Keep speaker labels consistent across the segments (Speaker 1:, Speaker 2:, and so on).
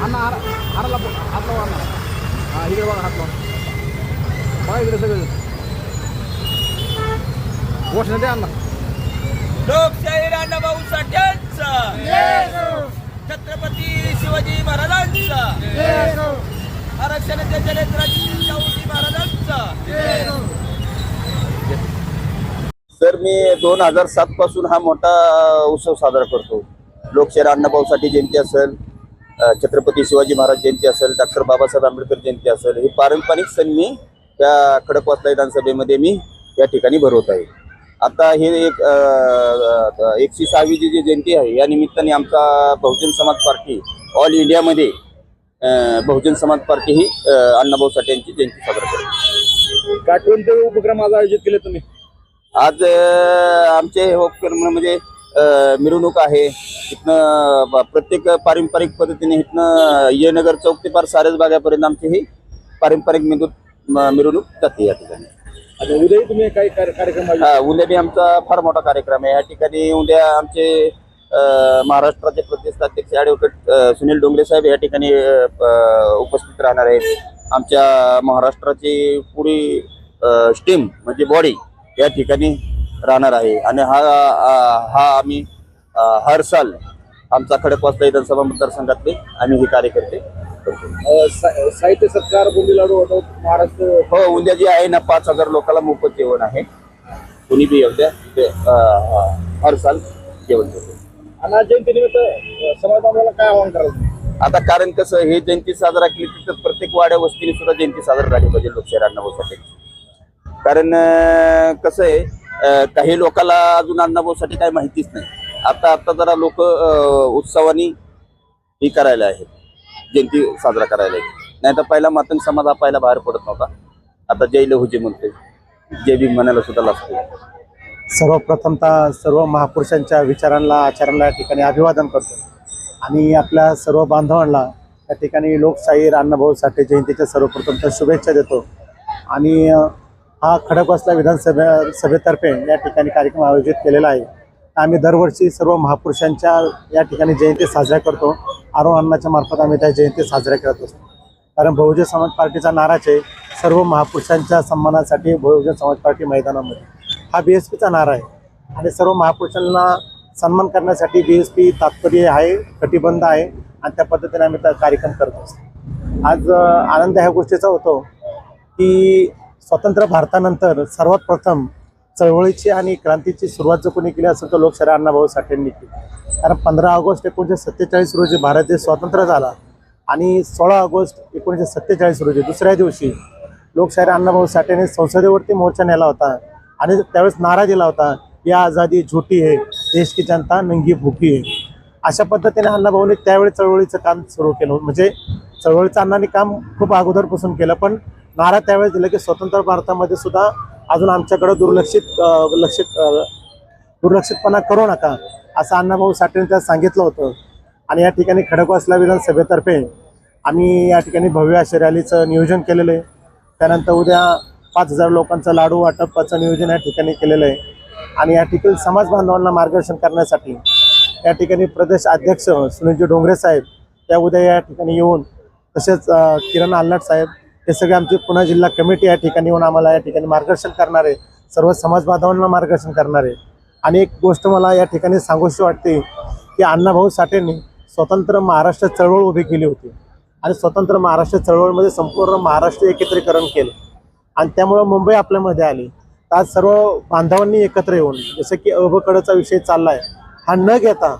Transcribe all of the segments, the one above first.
Speaker 1: अण्णा हाराला हात लावा अण्णा. हा इकडे बघा हात लावा. बघा इकडे सगळे घोषणा द्या अण्णा.
Speaker 2: लोकशाहीर अण्णाभाऊ साठ्यांचा, छत्रपती शिवाजी महाराजांचा, आरक्षणाच्या चरित्राची शाहूजी महाराजांचा.
Speaker 3: सर मी 2007 पासून हा मोठा उत्सव साजरा करतो. लोकशाहीर अण्णाभाऊ साठे जयंती असेल, छत्रपती शिवाजी महाराज जयंती असेल, डॉक्टर बाबासाहेब आंबेडकर जयंती असेल, हे पारंपरिक सण मी त्या खडकवासला विधानसभेमध्ये मी या ठिकाणी भरवत आहे. आता हे एक 106वी जी जयंती आहे या निमित्ताने आमचा बहुजन समाज पार्टी ऑल इंडियामध्ये बहुजन समाज पार्टी ही अण्णाभाऊ साठे यांची जयंती साजरा करते.
Speaker 1: काय कोणते उपक्रम आज आयोजित केले तुम्ही?
Speaker 3: आज आमचे उपक्रमामध्ये मिरवणूक आहे. इथनं प्रत्येक पारंपरिक पद्धतीने इथनं येनगर चौक ते पार सारस बागापर्यंत आमची ही पारंपरिक मिरवणूक जाते या ठिकाणी.
Speaker 1: आता उद्याही तुम्ही काही कार्यक्रम
Speaker 3: उद्या बी आमचा फार मोठा कार्यक्रम आहे. या ठिकाणी उद्या आमचे महाराष्ट्राचे प्रतिष्ठाध्यक्ष ॲडव्होकेट सुनील डोंगरे साहेब या ठिकाणी उपस्थित राहणार आहेत. आमच्या महाराष्ट्राची पुरी स्टीम म्हणजे बॉडी या ठिकाणी राहणार आहे. आणि हा आम्ही हर साल आमचा खडकवासला विधानसभा मतदारसंघातले आम्ही हे कार्यकर्ते करतो.
Speaker 1: साहित्य सत्कार बुंदी लाडू होतो महाराष्ट्र.
Speaker 3: हो उद्या जे आहे ना 5000 लोकांना मोफत जेवण आहे. कुणी बी उद्या हर साल जेवण देतो.
Speaker 1: आणि जयंतीनिमित्त समाज बांधवाला काय आवाहन करायचं?
Speaker 3: आता कारण कसं हे जयंती साजरा केली तर प्रत्येक वाड्या वस्तीने सुद्धा जयंती साजरा झाली पाहिजे लोकशाहीर अण्णाभाऊ साठे. कारण कसं आहे काही लोकांना अजून अण्णाभाऊ साठे काय माहितीच नाही. आता जरा लोक उत्सवानी ही करायला आहेत, जयंती साजरा करायला आहेत. नाही तर पहिला मातंग समाज हा पहिला बाहेर पडत नव्हता. आता जय लहुजी म्हणते, जय भीम म्हणायला सुद्धा लागतो.
Speaker 4: सर्वप्रथमतः सर्व महापुरुषांच्या विचारांना आचारांना या ठिकाणी अभिवादन करतो आणि आपल्या सर्व बांधवांना या ठिकाणी लोकशाहीर अण्णाभाऊ साठे जयंतीच्या सर्वप्रथमतः शुभेच्छा देतो. आणि हा खडकवासला विधानसभेतर्फे या ठिकाणी कार्यक्रम आयोजित केलेला आहे. आम्ही दरवर्षी सर्व महापुरुषांच्या या ठिकाणी जयंती साजऱ्या करतो. अण्णाच्या मार्फत आम्ही त्या जयंती साजऱ्या करत असतो. कारण बहुजन समाज पार्टीचा नाराच आहे सर्व महापुरुषांच्या सन्मानासाठी बहुजन समाज पार्टी मैदानामध्ये, हा BSPचा नारा आहे. आणि सर्व महापुरुषांना सन्मान करण्यासाठी BSP तात्पर्य आहे, कटिबद्ध आहे आणि त्या पद्धतीने आम्ही कार्यक्रम करत असतो. आज आनंद ह्या गोष्टीचा होतो की स्वतंत्र भारतानंतर सर्वात प्रथम चळवळीची आणि क्रांतीची सुरुवात जर कोणी केली असेल तर लोकशाहीर अण्णाभाऊ साठेंनी केली. कारण 15 ऑगस्ट 1947 रोजी भारत देश स्वतंत्र झाला आणि 16 ऑगस्ट 1947 रोजी दुसऱ्या दिवशी लोकशाहीर अण्णाभाऊ साठेने संसदेवरती मोर्चा नेला होता आणि त्यावेळेस नारा दिला होता, या आझादी झूठी है, देश की जनता नंगी भूकी है. अशा पद्धतीने अण्णाभाऊने त्यावेळी चळवळीचं काम सुरू केलं. म्हणजे चळवळीचं अण्णांनी काम खूप अगोदरपासून केलं, पण नारा त्यावेळेस दिला की स्वतंत्र भारतामध्ये सुद्धा अजून आमच्याकडे दुर्लक्षितपणा करू नका असं अण्णाभाऊ साठेंनी त्यात सांगितलं होतं. आणि या ठिकाणी खडकवासला विधानसभेतर्फे आम्ही या ठिकाणी भव्य अशा रॅलीचं नियोजन केलेलं आहे. त्यानंतर उद्या 5000 लोकांचं लाडू वाटपाचं नियोजन या ठिकाणी केलेलं आहे. आणि या ठिकाणी समाज बांधवांना मार्गदर्शन करण्यासाठी या ठिकाणी प्रदेश अध्यक्ष सुनीलजी डोंगरे साहेब त्या उद्या या ठिकाणी येऊन, तसेच किरण आल्हाट साहेब हे सगळे आमची पुणे जिल्हा कमिटी या ठिकाणी येऊन आम्हाला या ठिकाणी मार्गदर्शन करणारे, सर्व समाज बांधवांना मार्गदर्शन करणारे. आणि एक गोष्ट मला या ठिकाणी सांगूशी वाटते की अण्णाभाऊ साठेंनी स्वतंत्र महाराष्ट्र चळवळ उभी केली होती आणि स्वतंत्र महाराष्ट्र चळवळीमध्ये संपूर्ण महाराष्ट्र एकत्रीकरण केलं आणि त्यामुळं मुंबई आपल्यामध्ये आली. तर आज सर्व बांधवांनी एकत्र येऊन, जसं की अबकडचा विषय चालला आहे, हा न घेता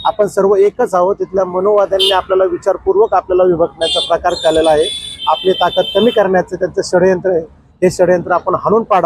Speaker 4: आपण सर्व एकच आहोत. तिथल्या मनोवाद्यांनी आपल्याला विचारपूर्वक आपल्याला विभक्तण्याचा प्रकार केलेला आहे. आपली ताकद कमी करण्याचं त्यांचं षडयंत्र आहे. हे षडयंत्र आपण हाणून पाडावं.